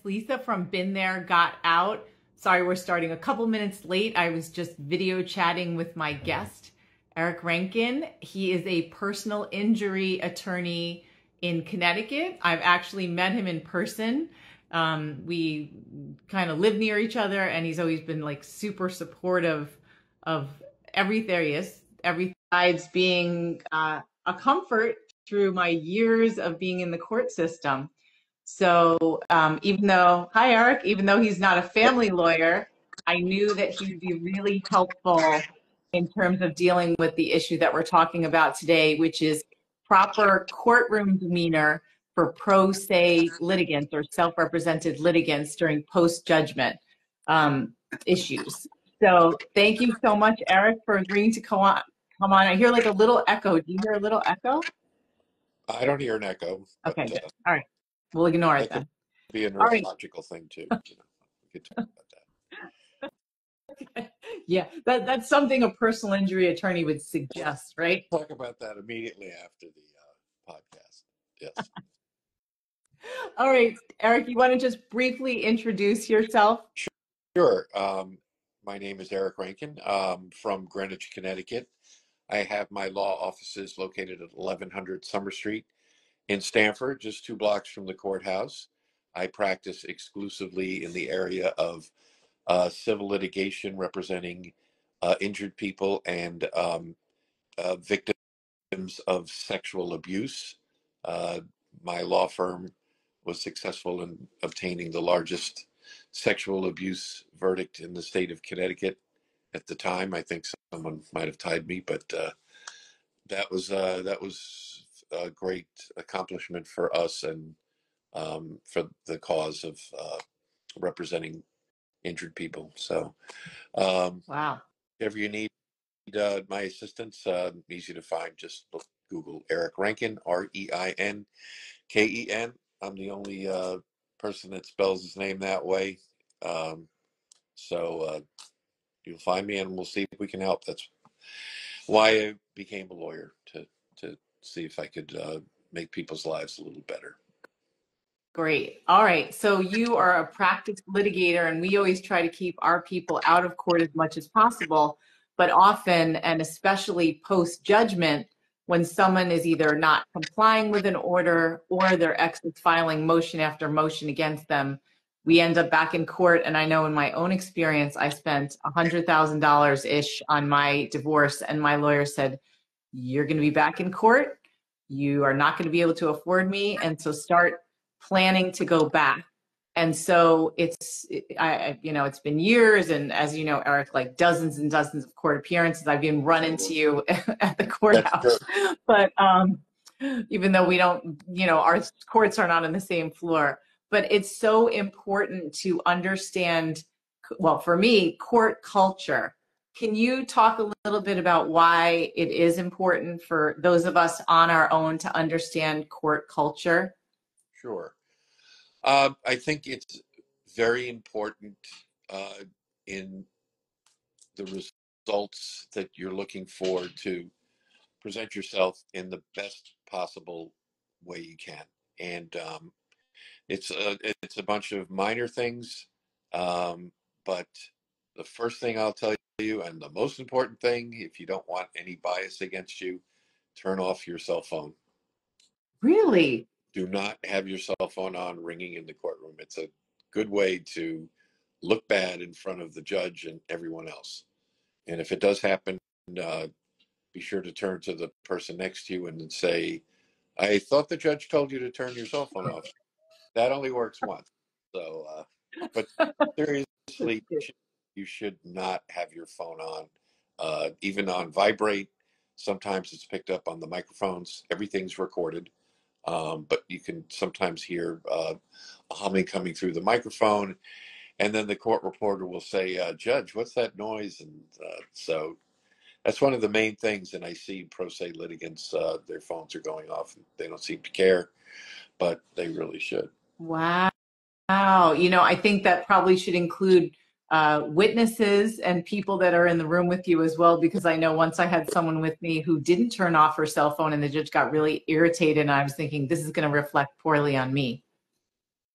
Lisa from Been There, Got Out. Sorry, we're starting a couple minutes late. I was just video chatting with my guest, Eric Reinkin. He is a personal injury attorney in Connecticut. I've actually met him in person. We kind of live near each other, and he's always been like super supportive of everything. Besides being a comfort through my years of being in the court system. So hi Eric, even though he's not a family lawyer, I knew that he would be really helpful in terms of dealing with the issue that we're talking about today, which is proper courtroom demeanor for pro se litigants or self-represented litigants during post-judgment issues. So thank you so much, Eric, for agreeing to come on. I hear like a little echo. Do you hear a little echo? I don't hear an echo. Okay, good. All right. We'll ignore it then. Be a neurological thing too. We could talk about that. Okay. Yeah, that's something a personal injury attorney would suggest, right? Talk about that immediately after the podcast. Yes. All right, Eric, you want to just briefly introduce yourself? Sure. My name is Eric Reinkin. From Greenwich, Connecticut. I have my law offices located at 1100 Summer Street in Stamford, just 2 blocks from the courthouse. I practice exclusively in the area of civil litigation representing injured people and victims of sexual abuse. My law firm was successful in obtaining the largest sexual abuse verdict in the state of Connecticut at the time. I think someone might have tied me, but that was a great accomplishment for us and for the cause of representing injured people. So, wow. If you need my assistance, easy to find. Just Google Eric Reinkin, Reinken. I'm the only person that spells his name that way. So you'll find me, and we'll see if we can help. That's why I became a lawyer, to see if I could make people's lives a little better. Great. All right. So you are a practiced litigator, and we always try to keep our people out of court as much as possible. But often, and especially post-judgment, when someone is either not complying with an order or their ex is filing motion after motion against them, we end up back in court. And I know in my own experience, I spent $100,000-ish on my divorce, and my lawyer said, "You're going to be back in court. You are not going to be able to afford me. And so start planning to go back." And so it's been years. And as you know, Eric, like dozens and dozens of court appearances, I've even run into you at the courthouse. But even though we don't, our courts are not on the same floor, but it's so important to understand, well, for me, court culture. Can you talk a little bit about why it is important for those of us on our own to understand court culture? Sure. I think it's very important in the results that you're looking for to present yourself in the best possible way you can. And it's a bunch of minor things, but the first thing I'll tell you, and the most important thing, if you don't want any bias against you, turn off your cell phone. Really? Do not have your cell phone on ringing in the courtroom. It's a good way to look bad in front of the judge and everyone else. And if it does happen, be sure to turn to the person next to you and say, "I thought the judge told you to turn your cell phone off." That only works once. So, but seriously, you should not have your phone on, even on vibrate. Sometimes it's picked up on the microphones. Everything's recorded. But you can sometimes hear a humming coming through the microphone, and then the court reporter will say, "Judge, what's that noise?" And so that's one of the main things. And I see pro se litigants, their phones are going off, and they don't seem to care, but they really should. Wow. I think that probably should include witnesses and people that are in the room with you as well, because I know once I had someone with me who didn't turn off her cell phone, and the judge got really irritated, and I was thinking, this is going to reflect poorly on me.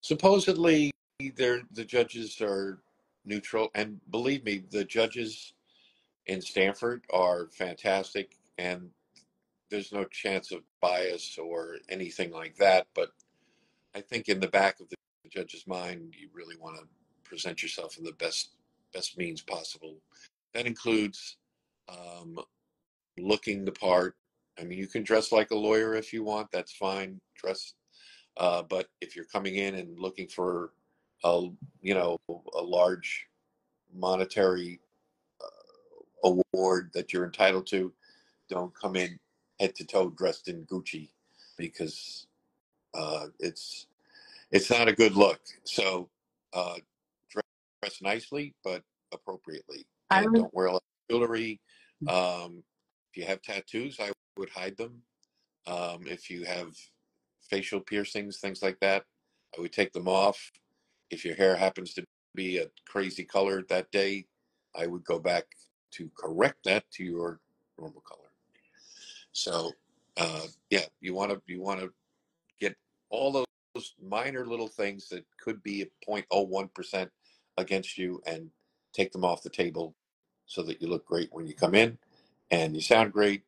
Supposedly, the judges are neutral, and believe me, the judges in Stanford are fantastic, and there's no chance of bias or anything like that. But I think in the back of the judge's mind, you really want to present yourself in the best means possible. That includes um, looking the part. I mean, you can dress like a lawyer if you want. That's fine. Dress, but if you're coming in and looking for a a large monetary award that you're entitled to, don't come in head to toe dressed in Gucci, because it's not a good look. So uh, dress nicely, but appropriately, I and was, don't wear a lot of jewelry. If you have tattoos, I would hide them. If you have facial piercings, things like that, I would take them off. If your hair happens to be a crazy color that day, I would go back to correct that to your normal color. So, yeah, you want to get all those minor little things that could be 0.01% against you, and take them off the table so that you look great when you come in and you sound great.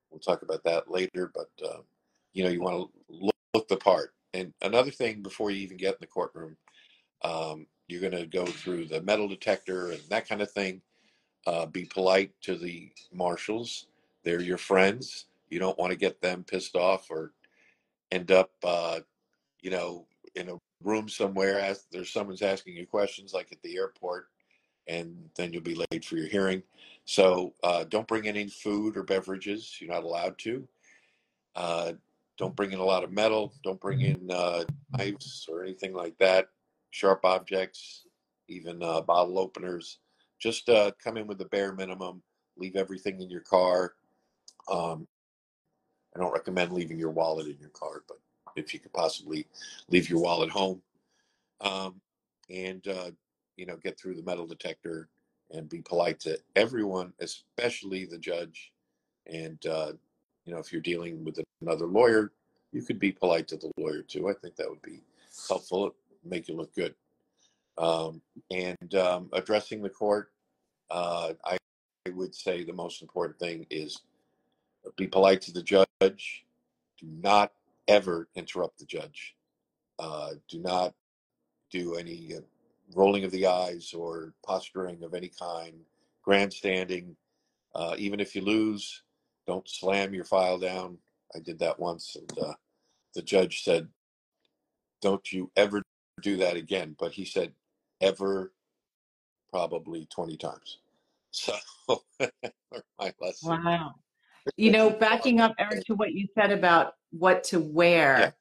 We'll talk about that later, but you want to look the part. And another thing, before you even get in the courtroom, you're going to go through the metal detector and that kind of thing. Be polite to the marshals. They're your friends. You don't want to get them pissed off or end up, you know, in a room somewhere as there's someone's asking you questions, like at the airport, and then you'll be late for your hearing. So don't bring any food or beverages. You're not allowed to. Uh, don't bring in a lot of metal. Don't bring in knives or anything like that. Sharp objects, even bottle openers. Just come in with the bare minimum. Leave everything in your car. Um, I don't recommend leaving your wallet in your car, but if you could possibly leave your wallet home, um, and get through the metal detector and be polite to everyone, especially the judge. And if you're dealing with another lawyer, you could be polite to the lawyer too. I think that would be helpful, make you look good. And addressing the court, I would say the most important thing is be polite to the judge. Do not ever interrupt the judge. Do not do any rolling of the eyes or posturing of any kind, grandstanding. Even if you lose, don't slam your file down. I did that once, and the judge said, "Don't you ever do that again." But he said, "Ever," probably 20 times. So, my lesson. wow. That's a Backing up, Eric, to what you said about what to yeah, wear,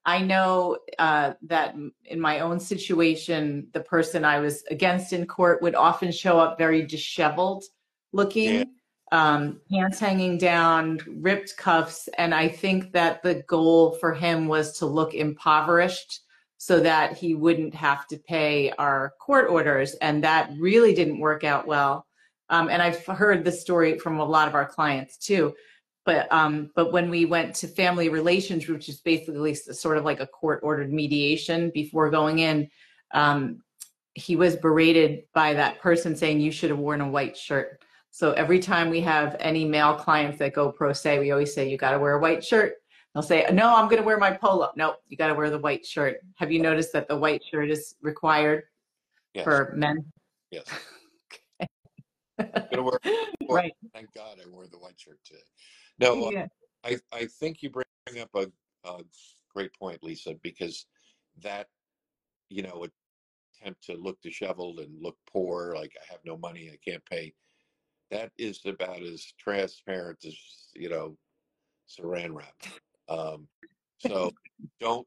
I know that in my own situation, the person I was against in court would often show up very disheveled yeah, looking, pants hanging down, ripped cuffs. And I think that the goal for him was to look impoverished so that he wouldn't have to pay our court orders. And that really didn't work out well. And I've heard this story from a lot of our clients too. But when we went to family relations, which is basically sort of like a court ordered mediation before going in, um, he was berated by that person saying you should have worn a white shirt. So every time we have any male clients that go pro se, we always say you got to wear a white shirt. They'll say, "No, I'm going to wear my polo." No, you got to wear the white shirt. Have you noticed that the white shirt is required yes, for men? yes. Gonna wear. Right. Thank God I wore the white shirt today. No, Yeah. I think you bring up a great point, Lisa, because that attempt to look disheveled and look poor, like I have no money, I can't pay. That is about as transparent as Saran wrap. Um, so don't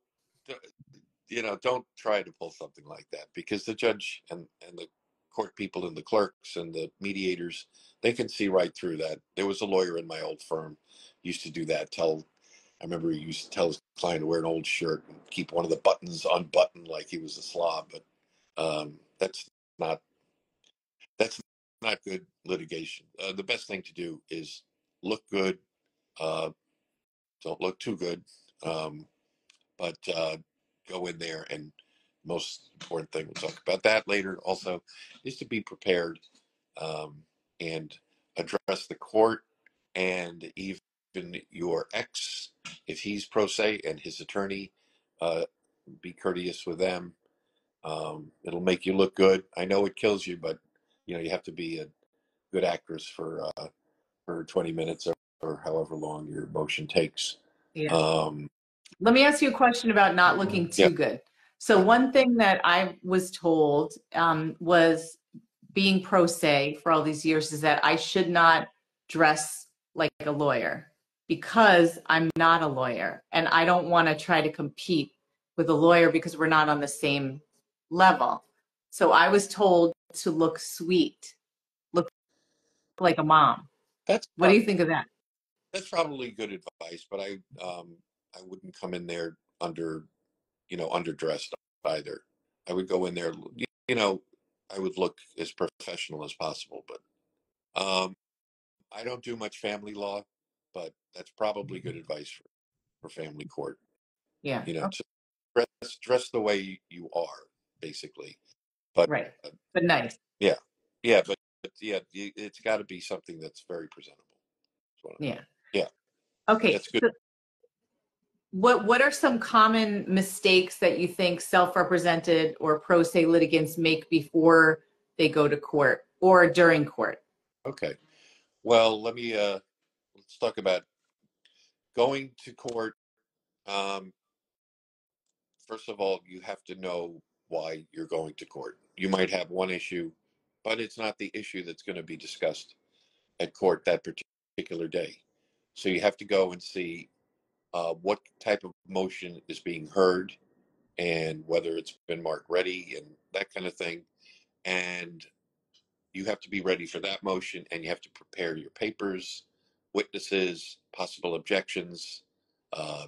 don't try to pull something like that, because the judge and the court people and the clerks and the mediators, they can see right through that. There was a lawyer in my old firm used to do that. I remember he used to tell his client to wear an old shirt and keep one of the buttons unbuttoned like he was a slob. But that's not that's not good litigation. The best thing to do is look good. Uh, don't look too good, um, but go in there and most important thing. We'll talk about that later. Also, is to be prepared and address the court and even your ex, if he's pro se, and his attorney. Be courteous with them. It'll make you look good. I know it kills you, but you have to be a good actress for 20 minutes or however long your motion takes. Yeah. Um, Let me ask you a question about not looking yeah, too good. So one thing that I was told was being pro se for all these years is that I should not dress like a lawyer because I'm not a lawyer and I don't want to try to compete with a lawyer because we're not on the same level. So I was told to look sweet, look like a mom. that's What do you think of that? that's probably good advice, but I wouldn't come in there underdressed either. I would go in there, you know, I would look as professional as possible, but I don't do much family law, but that's probably good advice for family court. Yeah. Okay. To dress the way you are, basically. But Right. uh, But nice. yeah, yeah, but yeah, it's got to be something that's very presentable. Yeah. Yeah, Okay. that's good. So what are some common mistakes that you think self-represented or pro se litigants make before they go to court or during court? Okay, well, let's talk about going to court. Um, First of all, you have to know why you're going to court. You might have one issue, but it's not the issue that's going to be discussed at court that particular day. So you have to go and see what type of motion is being heard and whether it's been marked ready and that kind of thing. And you have to be ready for that motion, and you have to prepare your papers, witnesses, possible objections. Uh,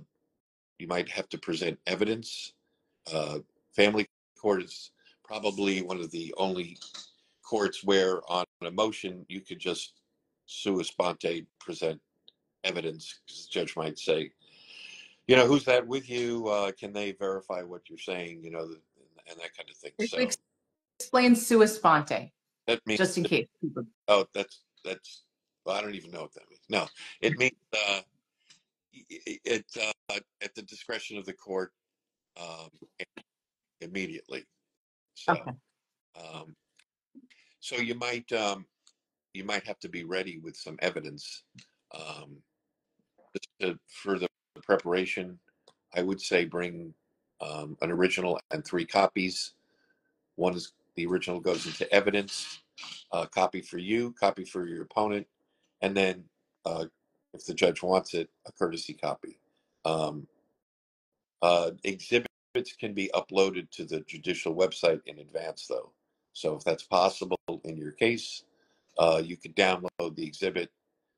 you might have to present evidence. Uh, Family court is probably one of the only courts where on a motion you could just sua sponte present evidence, because the judge might say, who's that with you? Can they verify what you're saying? And that kind of thing. So Explain sua sponte, that means, just in case people. oh, well, I don't even know what that means. No, it means it's at the discretion of the court um, immediately. So, Okay. um, so you might have to be ready with some evidence um, for the preparation. I would say bring an original and 3 copies. One is the original goes into evidence, a copy for you, copy for your opponent, and then if the judge wants it, a courtesy copy. Um, Exhibits can be uploaded to the judicial website in advance, though. So if that's possible in your case, you could download the exhibit.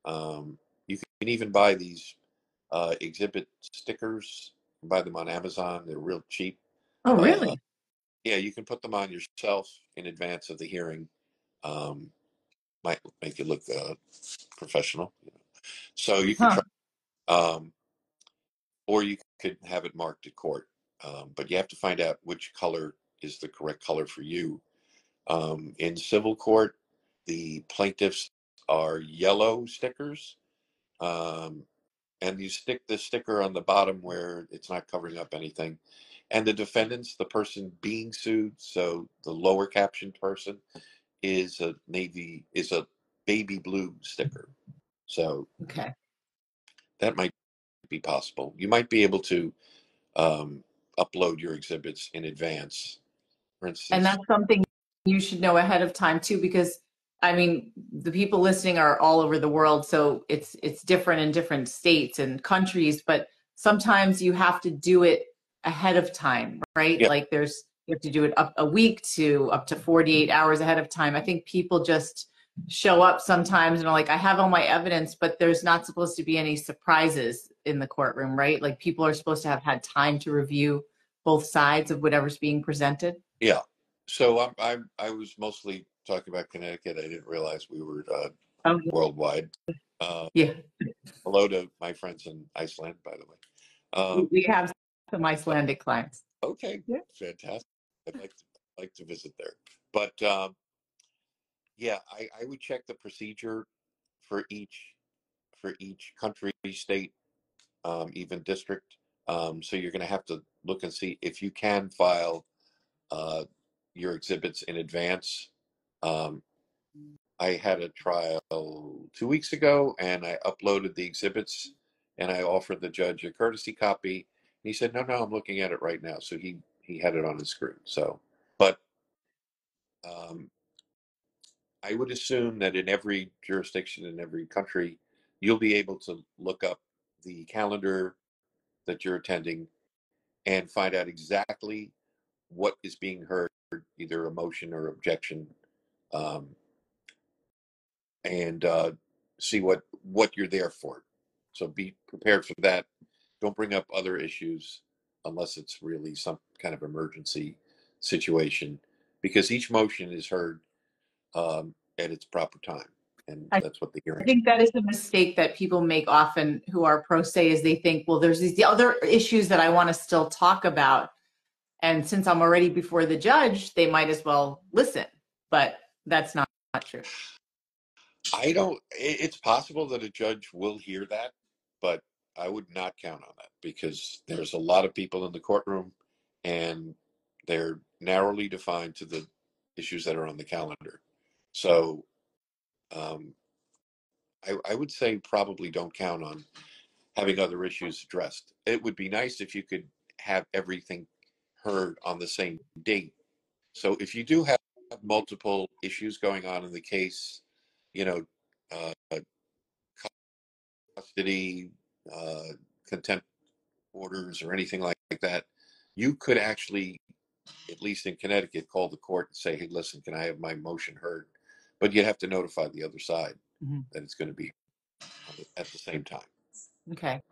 You can even buy these exhibit stickers. You can buy them on Amazon. They're real cheap. Oh, Uh, really? yeah, you can put them on yourself in advance of the hearing. Um, might make you look professional. So you could Huh. try, um, or you could have it marked at court. But you have to find out which color is the correct color for you. In civil court, the plaintiffs are yellow stickers. Um, and you stick the sticker on the bottom where it's not covering up anything. And the defendants, the person being sued, so the lower captioned person, is a baby blue sticker. So Okay. that might be possible. You might be able to um, upload your exhibits in advance. For And instance, that's something you should know ahead of time too, because I mean, the people listening are all over the world, so it's different in different states and countries, but sometimes you have to do it ahead of time, right? yeah, Like you have to do it up a week to up to 48 hours ahead of time. I think people just show up sometimes and are like, I have all my evidence, but there's not supposed to be any surprises in the courtroom, right? Like people are supposed to have had time to review both sides of whatever's being presented. yeah. So I was mostly talking about Connecticut. I didn't realize we were Oh, worldwide. Uh, yeah. Hello to my friends in Iceland, by the way. We have some Icelandic clients. Okay, Yeah. fantastic. like to visit there. But yeah, I would check the procedure for each country, state, even district. So you're going to have to look and see if you can file your exhibits in advance. I had a trial 2 weeks ago, and I uploaded the exhibits, and I offered the judge a courtesy copy. He said, "No, no, I'm looking at it right now." So he had it on his screen. So, but um, I would assume that in every jurisdiction in every country, you'll be able to look up the calendar that you're attending and find out exactly what is being heard, either a motion or objection, um, and see what you're there for. So be prepared for that. Don't bring up other issues unless it's really some kind of emergency situation, because each motion is heard at its proper time, and I that's what the hearing. think that is a mistake that people make often who are pro se, is they think, well, there's these other issues that I want to still talk about. And since I'm already before the judge, they might as well listen. But that's not true. I don't. It's possible that a judge will hear that, but I would not count on that because there's a lot of people in the courtroom, and they're narrowly defined to the issues that are on the calendar. So um, I would say probably don't count on having other issues addressed. It would be nice if you could have everything heard on the same date. So if you do have multiple issues going on in the case, you know, uh, custody, uh, contempt orders, or anything like that, you could actually, at least in Connecticut, call the court and say, "Hey, listen, can I have my motion heard?" But you'd have to notify the other side Mm-hmm. that it's going to be at the same time. Okay.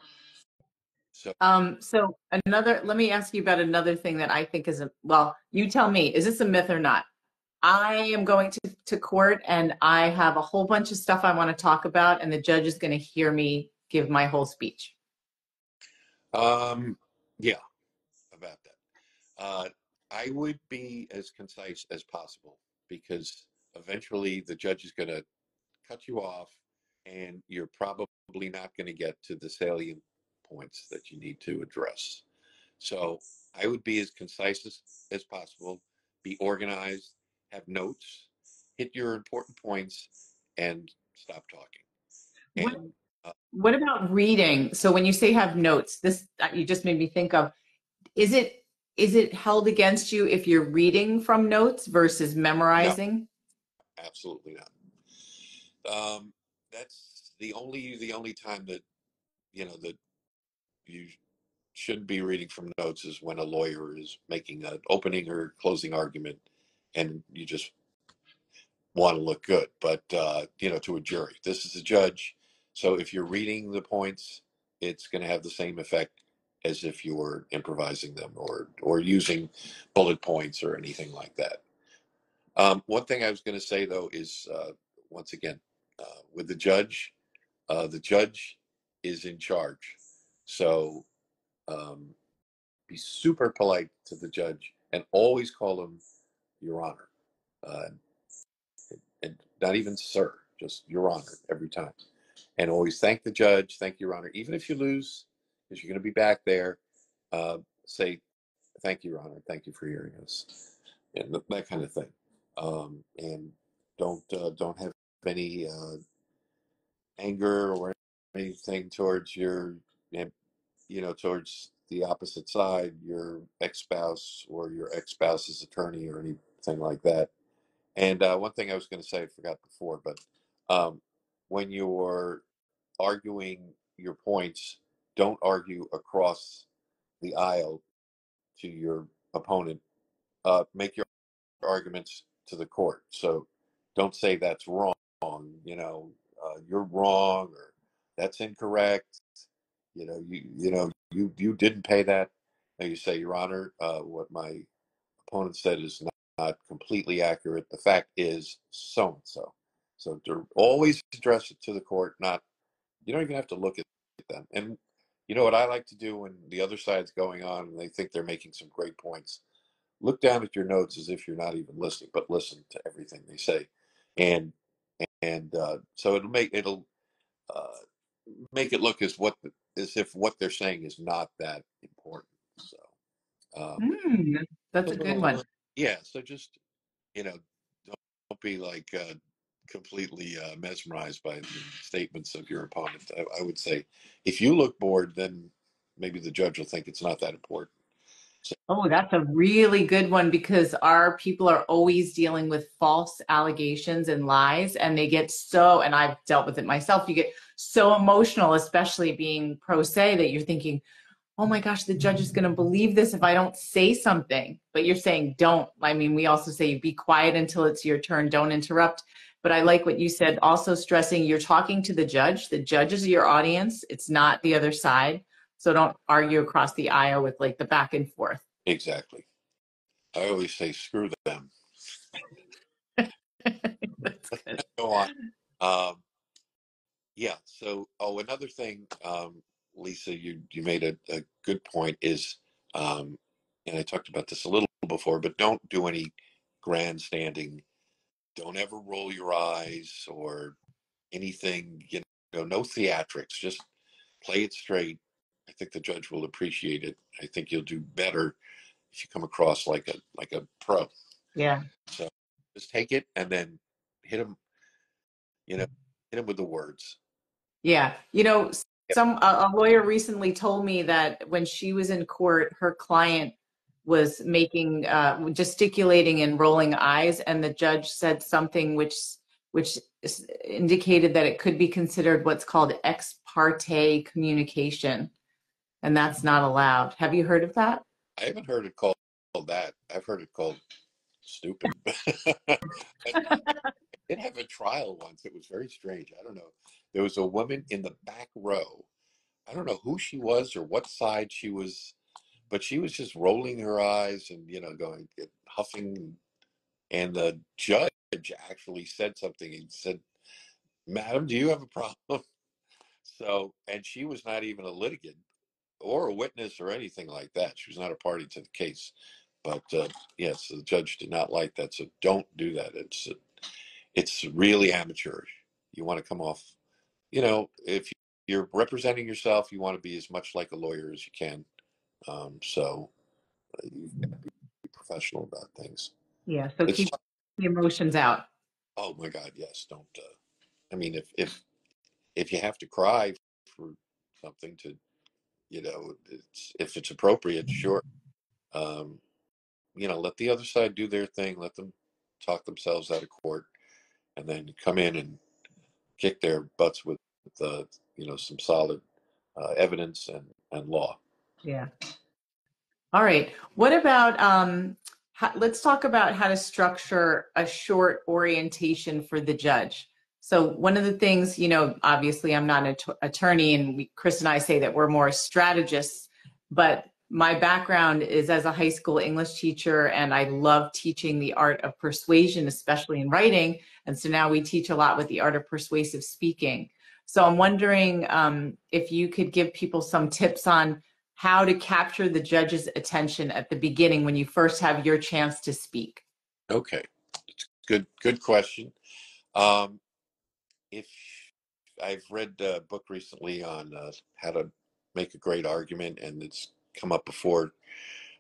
So So let me ask you about another thing that I think is well, you tell me, is this a myth or not? I am going to court and I have a whole bunch of stuff I want to talk about, and the judge is going to hear me give my whole speech. yeah, about that. I would be as concise as possible because eventually the judge is going to cut you off, and you're probably not going to get to the salient points that you need to address. So I would be as concise as possible, be organized, have notes, hit your important points, and stop talking. What And what about reading? So when you say have notes, this you just made me think of, is it held against you if you're reading from notes versus no, memorizing? absolutely not. That's the only time that that you shouldn't be reading from notes is when a lawyer is making an opening or closing argument, and you just want to look good. But to a jury, this is a judge, so if you're reading the points, it's going to have the same effect as if you were improvising them or using bullet points or anything like that. One thing I was going to say though is once again, with the judge is in charge, so um, be super polite to the judge and always call him your honor, uh, and not even sir, just your honor every time, and always thank the judge, thank your honor, even if you lose, because you're going to be back there. Say thank you, your honor, thank you for hearing us, and that kind of thing. And don't have any anger or anything towards towards the opposite side, your ex-spouse or your ex-spouse's attorney or anything like that. And one thing I was going to say, I forgot before, but when you're arguing your points, don't argue across the aisle to your opponent. Make your arguments to the court. So don't say that's wrong. You're wrong, or that's incorrect. You didn't pay that. And you say, Your Honor, what my opponent said is not completely accurate. The fact is so and so. So to always address it to the court. Not You don't even have to look at them. And you know what I like to do when the other side's going on and they think they're making some great points. look down at your notes as if you're not even listening, but listen to everything they say, and so uh, make it look as if what they're saying is not that important. So That's a a good little one. yeah. So just don't be like completely mesmerized by the statements of your opponent. I would say if you look bored, then maybe the judge will think it's not that important. So, Oh, that's a really good one because our people are always dealing with false allegations and lies, and they get so, and I've dealt with it myself, you get so emotional, especially being pro se, that you're thinking, oh my gosh, the judge is going to believe this if I don't say something. But you're saying don't. I mean, we also say be quiet until it's your turn, don't interrupt. But I like what you said, also stressing you're talking to the judge. The judge is your audience, it's not the other side. So don't argue across the aisle with like the back and forth. exactly. I always say screw them. That's good. Go on. Um, yeah. So, another thing, Lisa, you made a good point is, and I talked about this a little before, but don't do any grandstanding. Don't ever roll your eyes or anything. No theatrics. Just play it straight. I think the judge will appreciate it. I think you'll do better if you come across like a pro. Yeah. So just take it and then hit him. Hit him with the words. Yeah. Yep. A lawyer recently told me that when she was in court, her client was making gesticulating and rolling eyes, and the judge said something which indicated that it could be considered what's called ex parte communication, and that's not allowed. Have you heard of that? I haven't heard it called that. I've heard it called stupid. I did have a trial once. It was very strange. I don't know. There was a woman in the back row. I don't know who she was or what side she was, but she was just rolling her eyes and going huffing. And the judge actually said something. He said, "Madam, do you have a problem?" So, and she was not even a litigant or a witness or anything like that. She was not a party to the case. But yes, the judge did not like that. So don't do that. It's really amateurish. You want to come off, if you're representing yourself, you want to be as much like a lawyer as you can. So you've got to be professional about things. Yeah. So It's keep the emotions out. oh my God, yes. Don't. I mean, if you have to cry for something to, if it's appropriate, sure. Um, let the other side do their thing. Let them talk themselves out of court, and then come in and kick their butts with some solid evidence and law. Yeah. All right. What about let's talk about how to structure a short orientation for the judge. So one of the things, obviously I'm not an attorney, and Chris and I say that we're more strategists, but my background is as a high school English teacher, and I love teaching the art of persuasion, especially in writing. And so now we teach a lot with the art of persuasive speaking. So I'm wondering if you could give people some tips on how to capture the judge's attention at the beginning when you first have your chance to speak. Okay, it's good question. Um, if I've read a book recently on how to make a great argument, and it's come up before.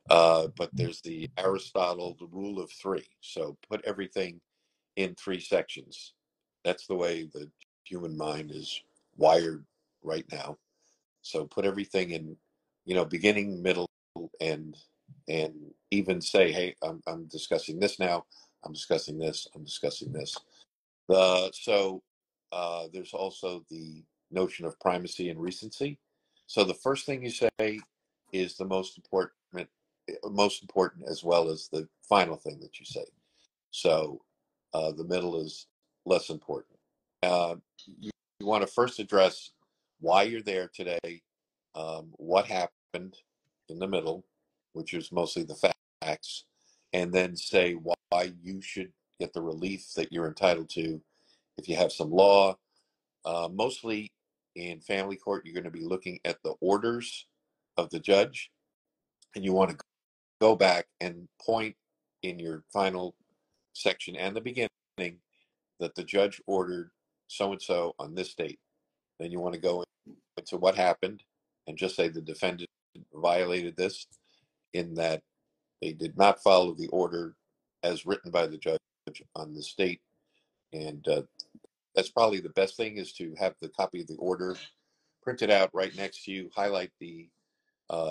But there's the Aristotle, the rule of three. So put everything in three sections. That's the way the human mind is wired right now. So put everything in, beginning, middle, and and even say, hey, I'm discussing this now. I'm discussing this. I'm discussing this. There's also the notion of primacy and recency. So the first thing you say is the most important as well as the final thing that you say. So the middle is less important. Uh, you want to first address why you're there today, what happened in the middle, which is mostly the facts, and then say why you should get the relief that you're entitled to. If you have some law, mostly in family court, you're going to be looking at the orders of the judge, and you want to go back and point in your final section and the beginning that the judge ordered so-and-so on this date. Then you want to go into what happened and just say the defendant violated this in that they did not follow the order as written by the judge on this date. And that's probably the best thing, is to have the copy of the order printed out right next to you, highlight the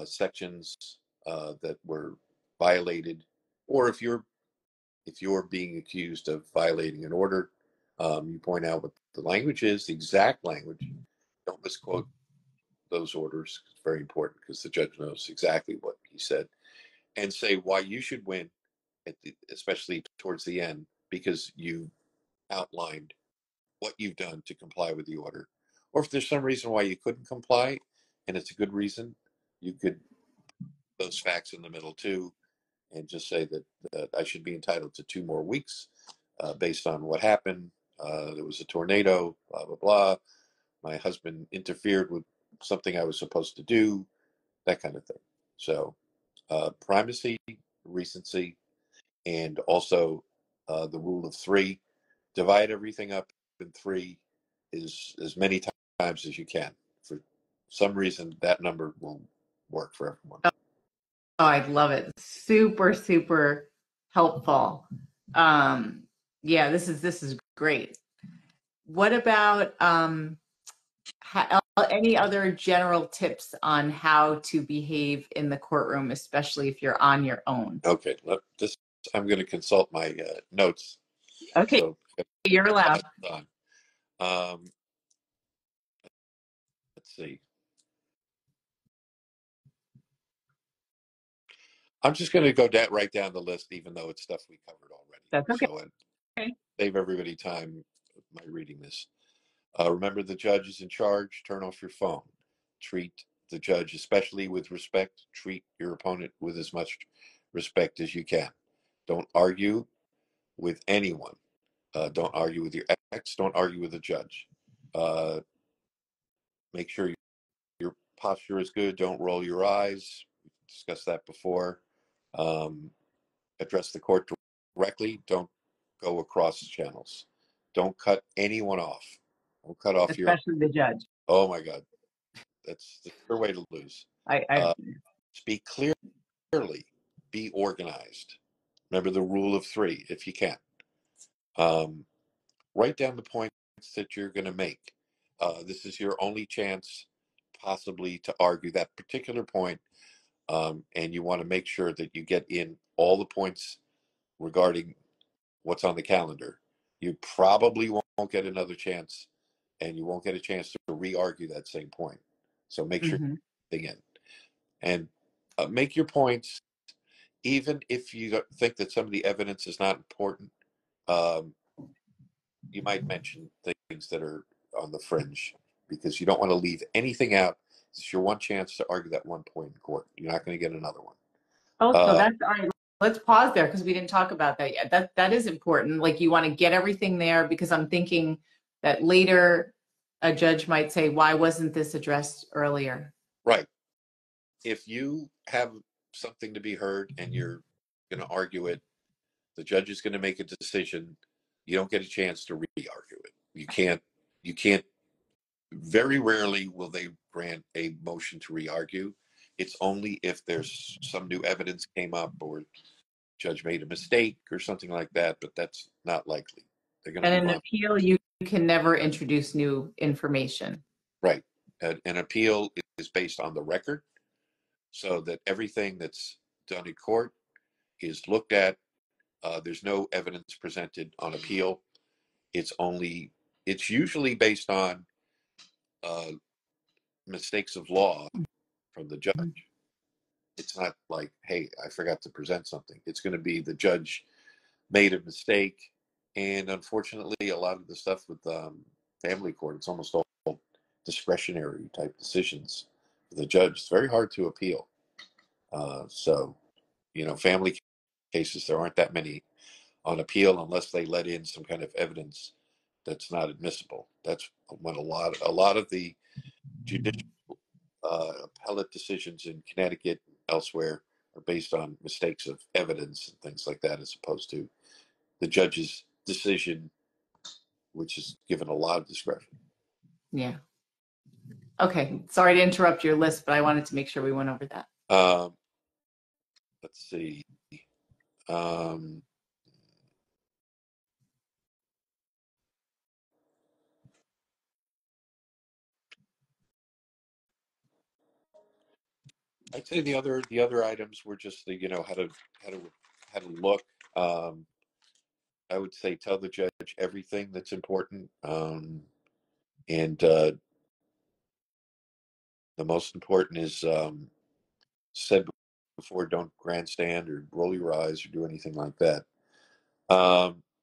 sections that were violated, or if you're being accused of violating an order, you point out what the language is, the exact language. Don't misquote those orders. It's very important because the judge knows exactly what he said, and say why you should win, especially towards the end, because you outlined what you've done to comply with the order. Or if there's some reason why you couldn't comply, and it's a good reason, you could put those facts in the middle too, and just say that I should be entitled to 2 more weeks based on what happened. There was a tornado, blah, blah, blah. My husband interfered with something I was supposed to do, that kind of thing. So primacy, recency, and also the rule of three. Divide everything up in three as many times as you can. For some reason, that number will work for everyone. Oh, I love it. Super, super helpful. Yeah, this is great. What about any other general tips on how to behave in the courtroom, especially if you're on your own? Okay, I'm going to consult my notes. Okay, so you're allowed. um, let's see. I'm just going to go right down the list, even though it's stuff we covered already. That's okay. So save everybody time by reading this. Remember, the judge is in charge. Turn off your phone. Treat the judge, especially with respect. Treat your opponent with as much respect as you can. Don't argue with anyone. Don't argue with your ex. Don't argue with the judge. Make sure your posture is good. Don't roll your eyes. We discussed that before. Address the court directly. Don't go across channels. Don't cut anyone off. Don't cut off Especially the judge. Oh my God, that's the sure way to lose. I Speak clearly. Be organized. Remember the rule of three, if you can. Um, write down the points that you're going to make. This is your only chance, possibly, to argue that particular point, and you want to make sure that you get in all the points regarding what's on the calendar. You probably won't get another chance, and you won't get a chance to re-argue that same point. So make sure you're in, and make your points, even if you think that some of the evidence is not important. Um, you might mention things that are on the fringe, because you don't want to leave anything out. It's your one chance to argue that one point in court. You're not going to get another one. so that's all right. Let's pause there because we didn't talk about that yet. That is important. Like, you want to get everything there, because I'm thinking that later a judge might say, why wasn't this addressed earlier? Right. If you have something to be heard and you're going to argue it, the judge is going to make a decision. You don't get a chance to re-argue it. You can't, very rarely will they grant a motion to re-argue. It's only if there's some new evidence came up, or judge made a mistake or something like that, but that's not likely. They're going to And move in on. appeal, you can never introduce new information. Right. An appeal is based on the record, so that everything that's done in court is looked at. There's no evidence presented on appeal. It's usually based on uh, mistakes of law from the judge. It's not like, hey, I forgot to present something. It's going to be the judge made a mistake. And unfortunately, a lot of the stuff with family court, it's almost all discretionary type decisions for the judge. It's very hard to appeal. So, family cases, there aren't that many on appeal unless they let in some kind of evidence that's not admissible. That's when a lot of the judicial appellate decisions in Connecticut and elsewhere are based on mistakes of evidence and things like that, as opposed to the judge's decision, which is given a lot of discretion. Yeah. Okay. Sorry to interrupt your list, but I wanted to make sure we went over that. Let's see. Um, I'd say the other items were just the how to look. I would say tell the judge everything that's important, and the most important is said before, don't grandstand or roll your eyes or do anything like that.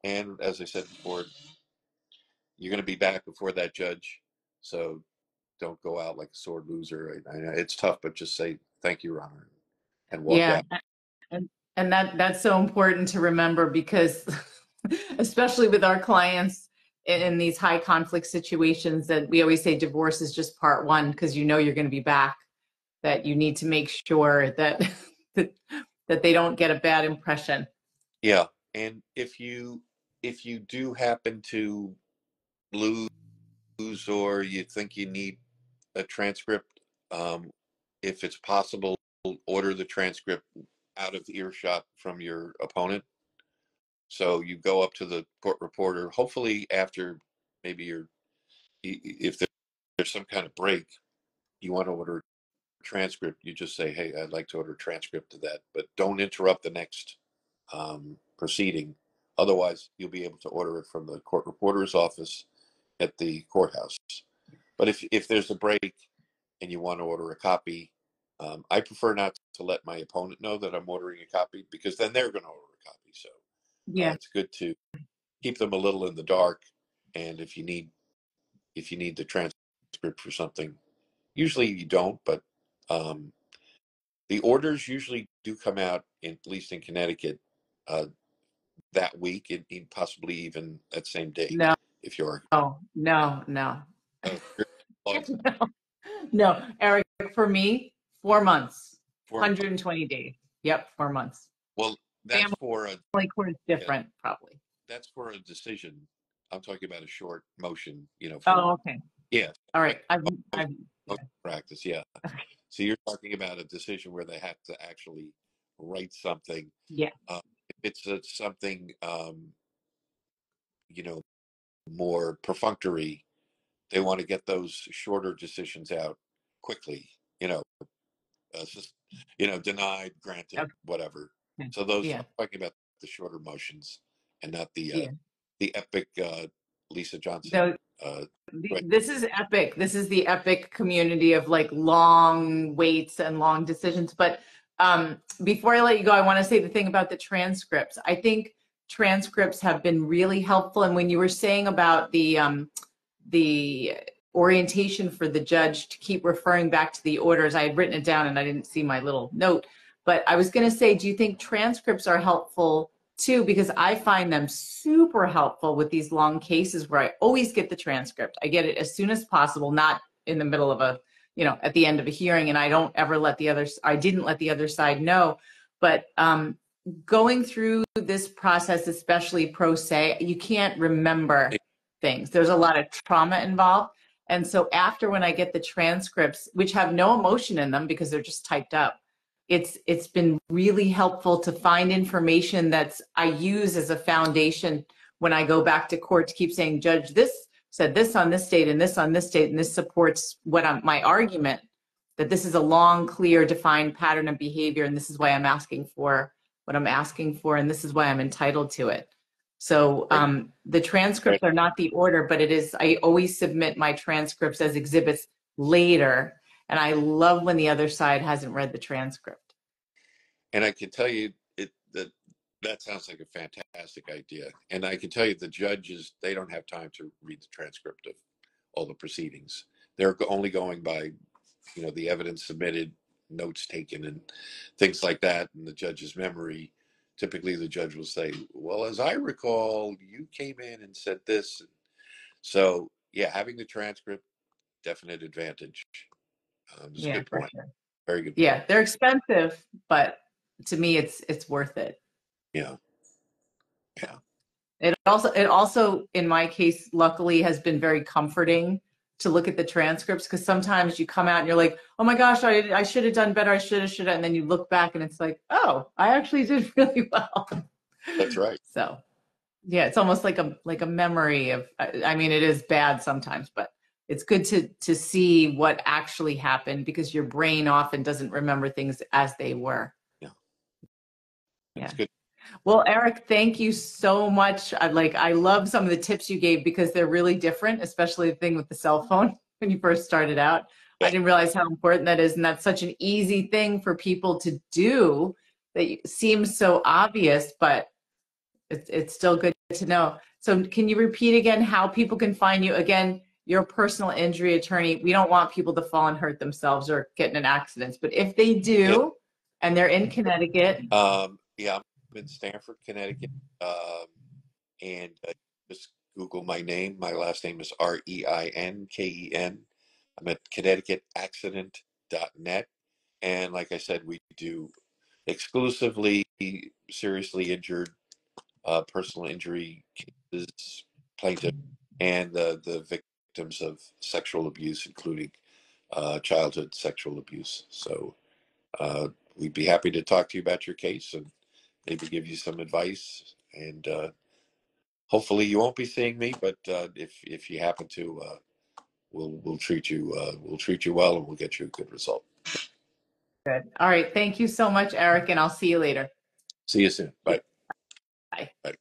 And as I said before, you're going to be back before that judge, so don't go out like a sore loser. I know it's tough, but just say thank you, Your Honor, and walk Yeah. out. And that's so important to remember because especially with our clients in these high conflict situations that we always say divorce is just part one because you know you're going to be back, that you need to make sure that that, that they don't get a bad impression. Yeah, and if you do happen to lose or you think you need a transcript, if it's possible, order the transcript out of earshot from your opponent. So you go up to the court reporter, hopefully after maybe if there's some kind of break, you want to order a transcript, you just say, hey, I'd like to order a transcript of that, but don't interrupt the next proceeding. Otherwise, you'll be able to order it from the court reporter's office at the courthouse. But if there's a break and you want to order a copy, I prefer not to let my opponent know that I'm ordering a copy because then they're going to order a copy. So Yeah. it's good to keep them a little in the dark. And if you need the transcript for something, usually you don't, but um, the orders usually do come out, at least in Connecticut, uh, that week, and possibly even that same day. No, If you're, no. oh, you're No, no, Eric, for me, 4 months, for 120 days. Yep, 4 months. well, that's Family for a court is yeah, different, probably. that's for a decision. I'm talking about a short motion, for Oh, okay. yeah, All like right. motion Yeah. practice, yeah. So you're talking about a decision where they have to actually write something. Yeah. If it's something you know more perfunctory, they want to get those shorter decisions out quickly. You know, just denied, granted, Okay. whatever. So those Yeah. I'm talking about the shorter motions and not the Yeah. the epic Lisa Johnson. No, Uh, right. this is epic. This is the epic community of like long waits and long decisions. But before I let you go, I want to say the thing about the transcripts. I think transcripts have been really helpful. And when you were saying about the orientation for the judge to keep referring back to the orders, I had written it down and I didn't see my little note. But I was going to say, do you think transcripts are helpful too? Because I find them super helpful with these long cases where I always get the transcript. I get it as soon as possible, not in the middle of at the end of a hearing. And I don't ever I didn't let the other side know. But going through this process, especially pro se, you can't remember things. There's a lot of trauma involved. And so after when I get the transcripts, which have no emotion in them because they're just typed up, it's been really helpful to find information that's I use as a foundation when I go back to court to keep saying, Judge, this said this on this date and this on this date, and this supports my argument that this is a long, clear, defined pattern of behavior, and this is why I'm asking for what I'm asking for, and this is why I'm entitled to it. So Right. the transcripts are not the order, but it is, I always submit my transcripts as exhibits later. And I love when the other side hasn't read the transcript. And I can tell you that sounds like a fantastic idea. And I can tell you the judges, they don't have time to read the transcript of all the proceedings. They're only going by, the evidence submitted, notes taken, and things like that, and the judge's memory. Typically, the judge will say, well, as I recall, you came in and said this. So, yeah, having the transcript, definite advantage. It's a Yeah, good for point. sure. Very good point. Yeah, they're expensive, but to me, it's worth it. Yeah. Yeah. It also, in my case, luckily has been very comforting to look at the transcripts, because sometimes you come out and you're like, oh my gosh, I should have done better. I should have. And then you look back and it's like, oh, I actually did really well. That's right. So yeah, it's almost like a memory of, I mean, it is bad sometimes, but it's good to see what actually happened, because your brain often doesn't remember things as they were. Yeah. Yeah. It's good. Well, Eric, thank you so much. I love some of the tips you gave, because they're really different, especially the thing with the cell phone when you first started out. Yeah. I didn't realize how important that is, and that's such an easy thing for people to do that seems so obvious, but it's still good to know. So can you repeat again how people can find you? Again, you're a personal injury attorney. We don't want people to fall and hurt themselves or get in accidents, but if they do, and they're in Connecticut. Yeah, I'm in Stamford, Connecticut. And just Google my name. My last name is Reinken. I'm at ConnecticutAccident.net. And like I said, we do exclusively seriously injured, personal injury cases, plaintiff, and the victims of sexual abuse, including childhood sexual abuse. So we'd be happy to talk to you about your case and maybe give you some advice. And hopefully you won't be seeing me, but if you happen to, we'll treat you well, and we'll get you a good result. Good. All right. Thank you so much, Eric, and I'll see you later. See you soon. Bye. Bye. Bye.